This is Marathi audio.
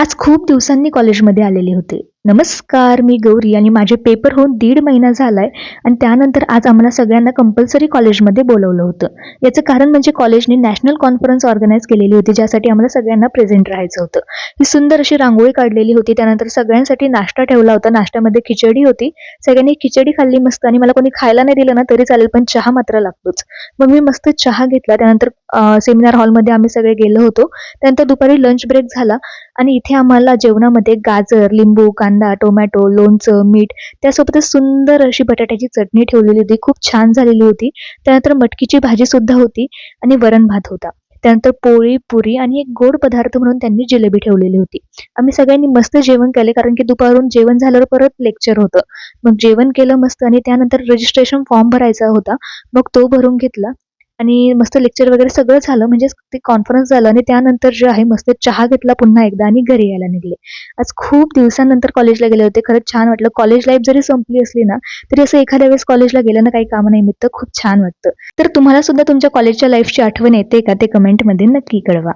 आज खूप दिवसांनी कॉलेजमध्ये आलेले होते. नमस्कार, मी गौरी आणि माझे पेपर होऊन 1.5 महिना झालाय आणि त्यानंतर आज आम्हाला सगळ्यांना कंपल्सरी कॉलेजमध्ये बोलावलं होतं. याचं कारण म्हणजे कॉलेजने नॅशनल कॉन्फरन्स ऑर्गनाइज केलेली होती, ज्यासाठी आम्हाला सगळ्यांना प्रेझेंट राहायचं होतं. ही सुंदर अशी रांगोळी काढलेली होती. त्यानंतर सगळ्यांसाठी नाश्ता ठेवला होता. नाश्त्यामध्ये खिचडी होती. सगळ्यांनी खिचडी खाल्ली मस्त आणि मला कोणी खायला नाही दिलं ना तरी चालेल, पण चहा मात्र लागतोच. मग मी मस्त चहा घेतला. त्यानंतर सेमिनार हॉलमध्ये आम्ही सगळे गेलो होतो. त्यानंतर दुपारी लंच ब्रेक झाला आणि इथे आम्हाला जेवणामध्ये गाजर, लिंबू, कांदा, टोमॅटो, लोणचं, मीठ त्यासोबतच सुंदर अशी बटाट्याची चटणी ठेवलेली होती. खूप छान झालेली होती. त्यानंतर मटकीची भाजी सुद्धा होती आणि वरण भात होता. त्यानंतर पोळी, पुरी आणि एक गोड पदार्थ म्हणून त्यांनी जिलेबी ठेवलेली होती. आम्ही सगळ्यांनी मस्त जेवण केले, कारण की दुपारून जेवण झाल्यावर परत लेक्चर होतं. मग जेवण केलं मस्त आणि त्यानंतर रजिस्ट्रेशन फॉर्म भरायचा होता. मग तो भरून घेतला आणि मस्त लेक्चर वगैरे सगळं झालं, म्हणजे ते कॉन्फरन्स झालं आणि त्यानंतर जे आहे मस्त चहा घेतला पुन्हा एकदा आणि घरी यायला निघले. आज खूप दिवसानंतर कॉलेजला गेले होते. खरंच छान वाटलं. कॉलेज लाईफ जरी संपली असली ना, तरी असं एखाद्या वेळेस कॉलेजला गेलं ना काही कामानिमित्त खूप छान वाटतं. तर तुम्हाला सुद्धा तुमच्या कॉलेजच्या लाईफची आठवण येते का? ते कमेंटमध्ये नक्की कळवा.